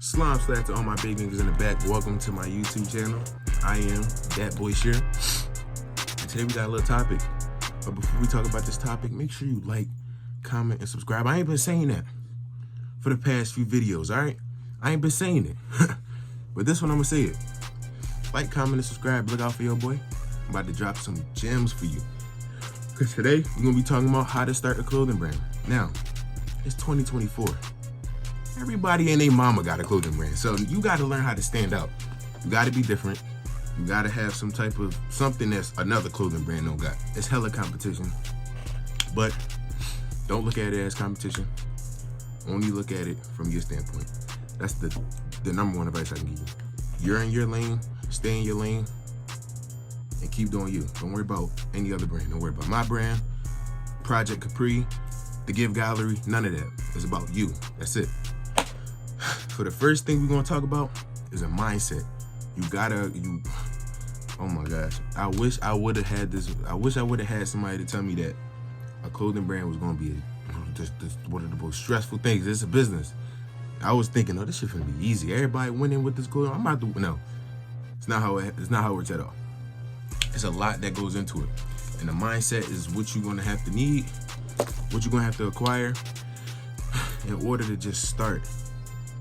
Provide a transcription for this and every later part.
Slime slash to all my big niggas in the back. Welcome to my YouTube channel. I am that boy Sheer. And today we got a little topic. But before we talk about this topic, make sure you like, comment, and subscribe. I ain't been saying that for the past few videos, alright? I ain't been saying it. But this one I'm gonna say it. Like, comment, and subscribe. Look out for your boy. I'm about to drop some gems for you. Because today we're gonna be talking about how to start a clothing brand. Now, it's 2024. Everybody and their mama got a clothing brand. So you gotta learn how to stand out. You gotta be different. You gotta have some type of something that's another clothing brand don't got. It's hella competition. But don't look at it as competition. Only look at it from your standpoint. That's the number one advice I can give you. You're in your lane, stay in your lane, and keep doing you. Don't worry about any other brand. Don't worry about my brand, Project Capri, The Give Gallery, none of that. It's about you. That's it. So the first thing we're gonna talk about is a mindset. Oh my gosh. I wish I would have had this. I wish I would have had somebody to tell me that a clothing brand was gonna be just one of the most stressful things. It's a business. I was thinking, oh, this shit gonna be easy. Everybody went in with this clothing. I'm about to, no. It's not how it works at all. It's a lot that goes into it. And the mindset is what you're gonna have to need, what you're gonna have to acquire in order to just start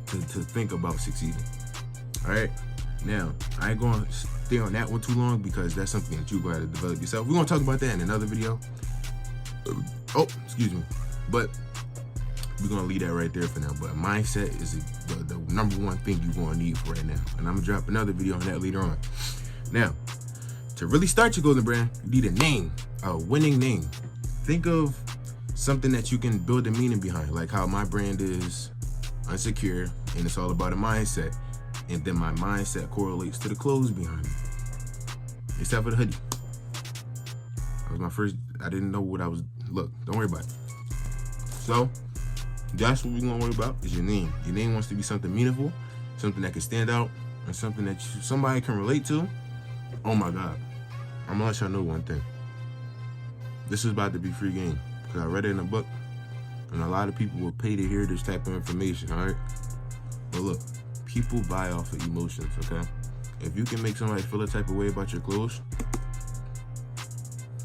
to think about succeeding. All right. Now, I ain't gonna stay on that one too long because that's something that you're gonna have to develop yourself. We're gonna talk about that in another video. Oh, excuse me. But we're gonna leave that right there for now. But mindset is the number one thing you're gonna need for right now. And I'm gonna drop another video on that later on. Now, to really start your clothing brand, you need a name, a winning name. Think of something that you can build a meaning behind, like how my brand is Unsecure, and it's all about a mindset. And then my mindset correlates to the clothes behind me. Except for the hoodie. That was my first, I didn't know what I was, look, don't worry about it. So, that's what we're gonna worry about, is your name. Your name wants to be something meaningful, something that can stand out, and something that somebody can relate to. Oh my God. I'm gonna let y'all know one thing. This is about to be free game, because I read it in a book, and a lot of people will pay to hear this type of information, all right? But look, people buy off of emotions, okay? If you can make somebody feel a type of way about your clothes,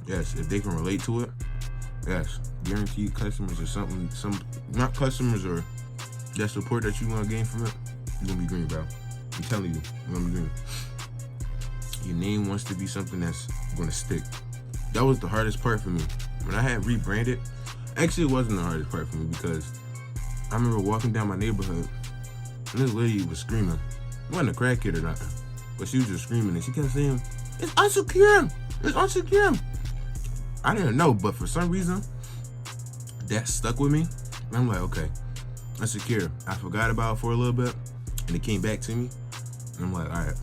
yes, if they can relate to it, yes, guaranteed customers or something, not customers or that support that you want to gain from it, you're gonna be green, bro. I'm telling you, you're gonna be green. Your name wants to be something that's gonna stick. That was the hardest part for me. When I had rebranded, actually it wasn't the hardest part for me because I remember walking down my neighborhood and this lady was screaming. It wasn't a crackhead or nothing, but she was just screaming and she kept saying, "It's Unsecure! It's Unsecure!" I didn't know, but for some reason, that stuck with me. And I'm like, okay, Unsecure. I forgot about it for a little bit and it came back to me. And I'm like, all right,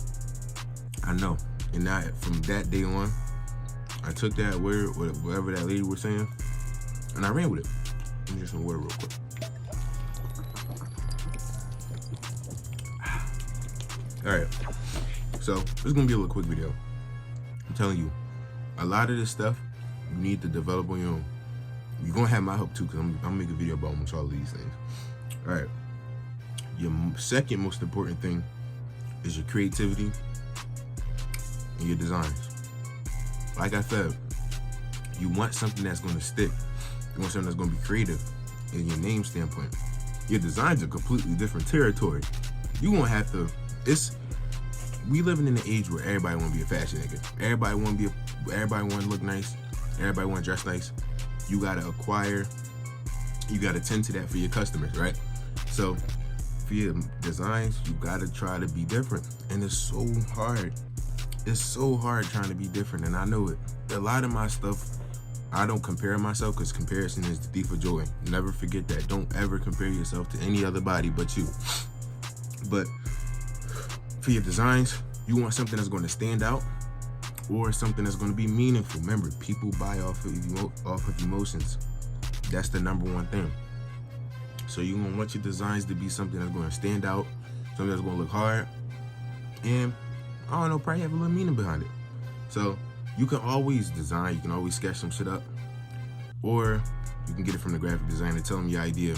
I know. And now from that day on, I took that word, whatever that lady was saying, and I ran with it. Let me get some water real quick. All right, so this is gonna be a little quick video. I'm telling you, a lot of this stuff you need to develop on your own. You're gonna have my help too, because I'm gonna make a video about almost all of these things. All right, your second most important thing is your creativity and your designs. Like I said, you want something that's gonna stick. You want something that's gonna be creative in your name standpoint. Your designs are completely different territory. You won't have to, we living in an age where everybody wanna be a fashion nigga. Everybody wanna look nice. Everybody wanna dress nice. You gotta acquire, you gotta tend to that for your customers, right? So for your designs, you gotta try to be different. And it's so hard. It's so hard trying to be different, and I know it. A lot of my stuff, I don't compare myself because comparison is the thief of joy. Never forget that. Don't ever compare yourself to any other body but you. But for your designs, you want something that's going to stand out or something that's going to be meaningful. Remember, people buy off of emotions. That's the number one thing. So you're going to want your designs to be something that's going to stand out, something that's going to look hard, and I don't know, probably have a little meaning behind it. So you can always design, you can always sketch some shit up, or you can get it from the graphic designer. Tell them your idea.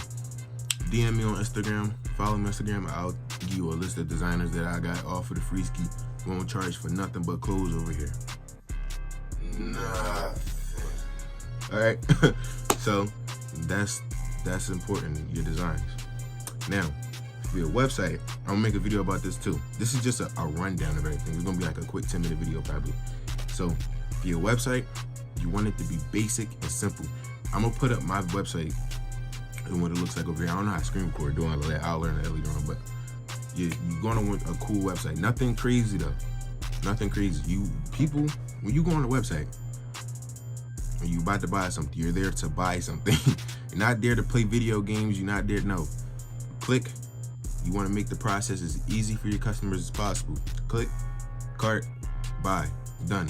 DM me on Instagram, follow me on Instagram. I'll Give you a list of designers that I got off of the free ski. Won't charge for nothing but clothes over here. Nothing. All right. So that's important, your designs. Now, for your website, I'm gonna make a video about this too. This is just a rundown of everything. It's gonna be like a quick 10-minute video probably. So for your website, you want it to be basic and simple. I'm gonna put up my website and what it looks like over here. I don't know how to screen record doing all of that. I'll learn that later on, but you're gonna want a cool website. Nothing crazy though. Nothing crazy. When you go on a website, when you about to buy something, you're there to buy something. You're not there to play video games. You're not there, no. Click. You want to make the process as easy for your customers as possible. Click, cart, buy, done.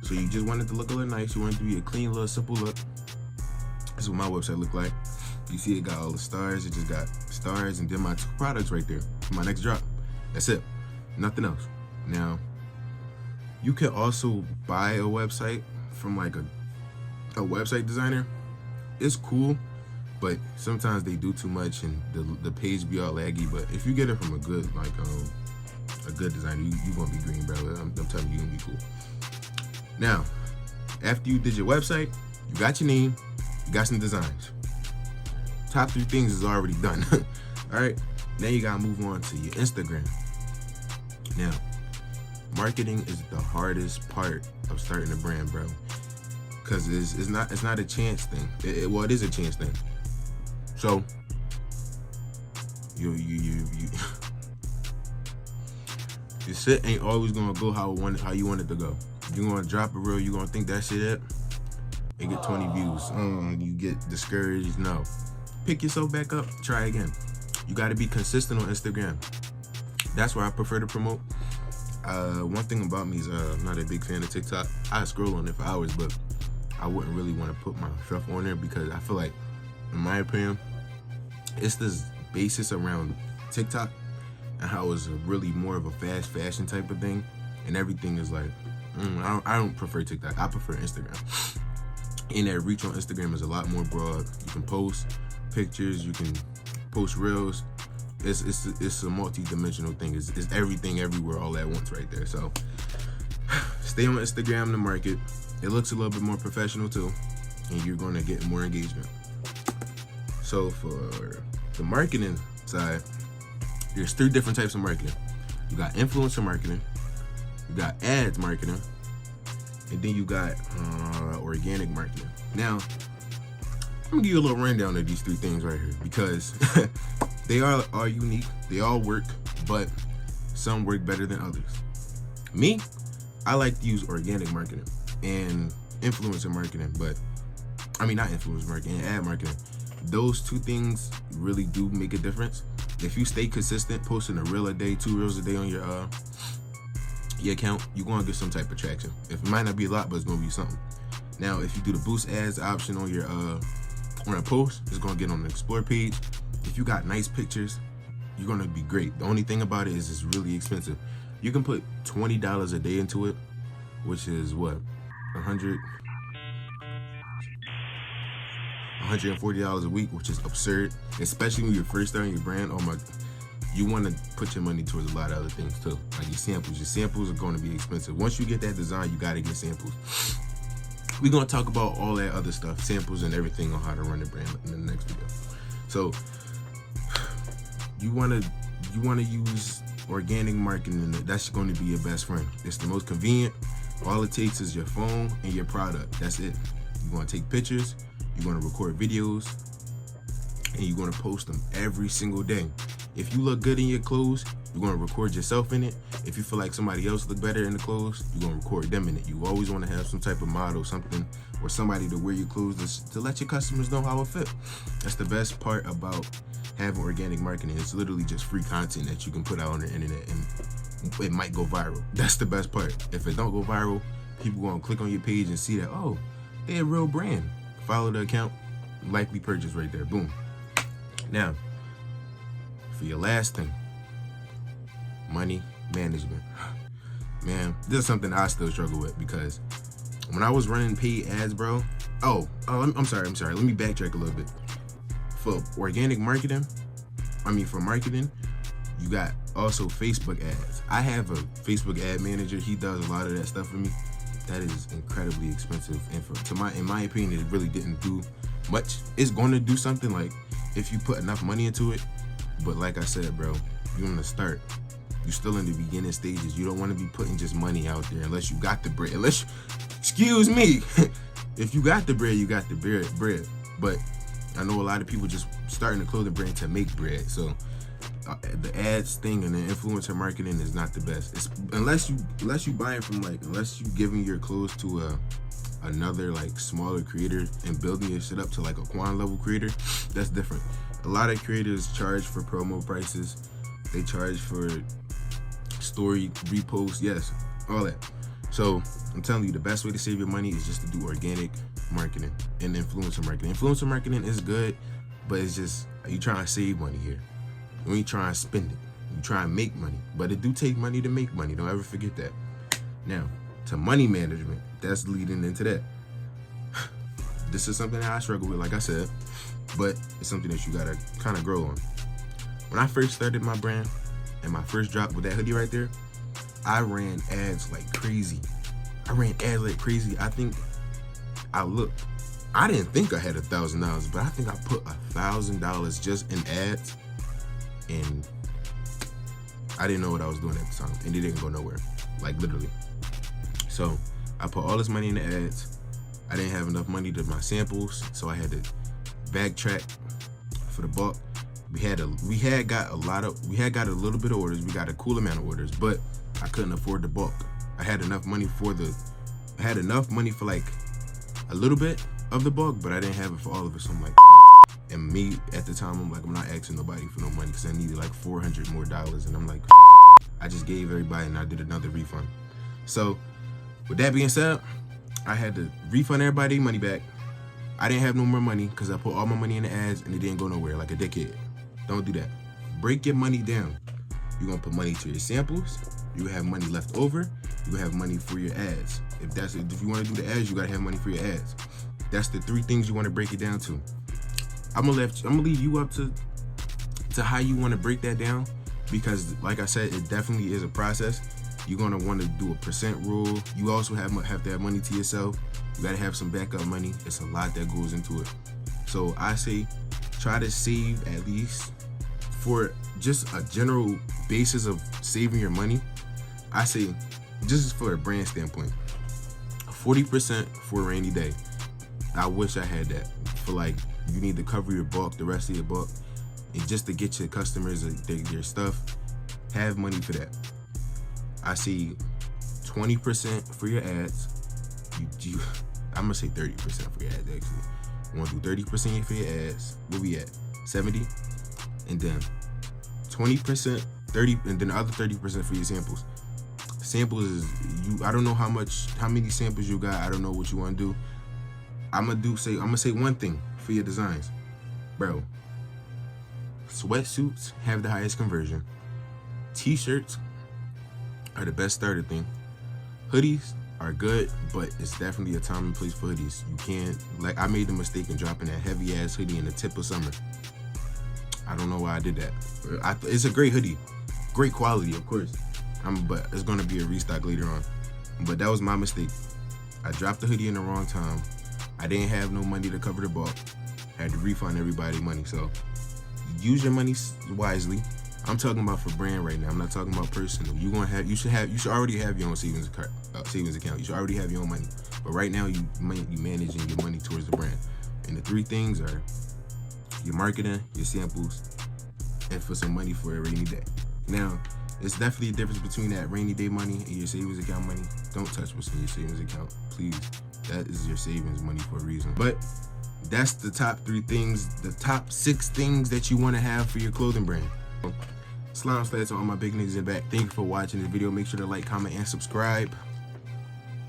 So you just want it to look a little nice. You want it to be a clean, little simple look. This is what my website look like. You see it got all the stars. It just got stars and then my 2 products right there for my next drop. That's it. Nothing else. Now, you can also buy a website from like a website designer. It's cool, but sometimes they do too much and the page be all laggy. But if you get it from a good designer, you gonna be green, bro. I'm telling you, you're gonna be cool. Now, after you did your website, you got your name, you got some designs. Top 3 things is already done. All right, now you gotta move on to your Instagram. Now, marketing is the hardest part of starting a brand, bro. Cause it's not a chance thing. Well, it is a chance thing. So your shit ain't always gonna go how you want it to go. You're gonna drop a reel, you're gonna think that shit up and get 20 views. You get discouraged. No. Pick yourself back up, try again. You gotta be consistent on Instagram. That's where I prefer to promote. One thing about me is I'm not a big fan of TikTok. I scroll on it for hours, but I wouldn't really want to put myself on there because I feel like, in my opinion, it's this basis around TikTok and how it's really more of a fast fashion type of thing, and everything is like, I don't prefer TikTok. I prefer Instagram. And that reach on Instagram is a lot more broad. You can post pictures, you can post reels. It's a multi-dimensional thing. It's everything everywhere all at once right there. So stay on Instagram to market. It looks a little bit more professional too, and you're going to get more engagement. So for the marketing side, there's 3 different types of marketing. You got influencer marketing, you got ads marketing, and then you got organic marketing. Now, I'm gonna give you a little rundown of these 3 things right here because they are unique. They all work, but some work better than others. Me, I like to use organic marketing and influencer marketing, but I mean not influencer marketing, ad marketing. Those 2 things really do make a difference. If you stay consistent, posting a reel a day, 2 reels a day on your account, you're gonna get some type of traction. It might not be a lot, but it's gonna be something. Now, if you do the boost ads option on your on a post, it's gonna get on the explore page. If you got nice pictures, you're gonna be great. The only thing about it is it's really expensive. You can put $20 a day into it, which is what, $140 a week, which is absurd, especially when you're first starting your brand. Oh my, you want to put your money towards a lot of other things too, like your samples. Your samples are going to be expensive. Once you get that design, you got to get samples. We're going to talk about all that other stuff, samples and everything on how to run a brand in the next video. So you want to use organic marketing. That's going to be your best friend. It's the most convenient. All it takes is your phone and your product. That's it. You're going to take pictures, you're going to record videos, and you're going to post them every single day. If you look good in your clothes, you're going to record yourself in it. If you feel like somebody else look better in the clothes, you're going to record them in it. You always want to have some type of model, something, or somebody to wear your clothes to let your customers know how it fit. That's the best part about having organic marketing. It's literally just free content that you can put out on the internet and it might go viral. That's the best part. If it don't go viral, people going to click on your page and see that, oh, they're a real brand. Follow the account, likely purchase right there. Boom. Now, for your last thing, money management. Man, this is something I still struggle with because when I was running paid ads, bro. I'm sorry. Let me backtrack a little bit. For organic marketing, for marketing, You got also Facebook ads. I have a Facebook ad manager. He does a lot of that stuff for me. That is incredibly expensive, and in my opinion, it really didn't do much. It's going to do something, like, if you put enough money into it. But like I said, bro, you want to start. You're still in the beginning stages. You don't want to be putting just money out there unless you got the bread. Excuse me, if you got the bread, you got the bread. But I know a lot of people just starting a clothing brand to make bread. So the ads thing and the influencer marketing is not the best. Unless you buying from, like, unless you giving your clothes to another, like, smaller creator and building your shit up to like a Quan level creator. That's different. A lot of creators charge for promo prices. They charge for story reposts, yes, all that. So I'm telling you, the best way to save your money is just to do organic marketing and influencer marketing. Influencer marketing is good, but it's just, you trying to save money here. You ain't trying to spend it. You try and make money, but it do take money to make money. Don't ever forget that. Now, to money management, that's leading into that. This is something that I struggle with, like I said, but it's something that you gotta kind of grow on. When I first started my brand and my first drop with that hoodie right there, I ran ads like crazy. I think I didn't think I had $1,000, but I think I put $1,000 just in ads, and I didn't know what I was doing at the time, and it didn't go nowhere, like literally. So I put all this money in the ads. I didn't have enough money to my samples, so I had to backtrack for the bulk. We had got a little bit of orders. We got a cool amount of orders, but I couldn't afford the bulk. I had enough money for like a little bit of the bulk, but I didn't have it for all of it. So I'm like, and me at the time, I'm not asking nobody for no money because I needed like $400 more, and I'm like, I just gave everybody and I did another refund. So with that being said, I had to refund everybody money back. I didn't have no more money because I put all my money in the ads and it didn't go nowhere, like a dickhead. Don't do that. Break your money down. You're gonna put money to your samples. You have money left over. You have money for your ads. If you want to do the ads, you gotta have money for your ads. That's the 3 things you want to break it down to. I'm gonna leave you up to how you want to break that down, because like I said, it definitely is a process. You're gonna want to do a percent rule. You also have to have money to yourself. You gotta have some backup money. It's a lot that goes into it. So I say, try to save at least, for just a general basis of saving your money. I say, just for a brand standpoint, 40% for a rainy day. I wish I had that. For like, you need to cover your bulk, the rest of your bulk, and just to get your customers their stuff, have money for that. I see 20% for your ads. I'm gonna say 30% for your ads, actually. You wanna do 30% for your ads. Where we at? 70? And then 20%, 30, and then the other 30% for your samples. Samples is, I don't know how many samples you got. I don't know what you wanna do. I'm gonna say one thing for your designs. Bro, sweatsuits have the highest conversion. T-shirts are the best starter thing. Hoodies are good, but it's definitely a time and place for hoodies. You can't, like, I made the mistake in dropping that heavy ass hoodie in the tip of summer. I don't know why I did that. It's a great hoodie, great quality, of course. But it's gonna be a restock later on. But that was my mistake. I dropped the hoodie in the wrong time. I didn't have no money to cover the bulk. I had to refund everybody money. So use your money wisely. I'm talking about for brand right now. I'm not talking about personal. You should already have your own savings account. You should already have your own money. But right now, you managing your money towards the brand. And the 3 things are your marketing, your samples, and for some money for a rainy day. Now, there's definitely a difference between that rainy day money and your savings account money. Don't touch what's in your savings account, please. That is your savings money for a reason. But that's the top 3 things, the top 6 things that you want to have for your clothing brand. Slime Slats to all my big niggas in the back. Thank you for watching this video. Make sure to like, comment, and subscribe.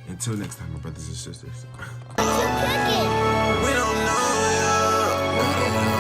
Until next time, my brothers and sisters. We don't know, yeah.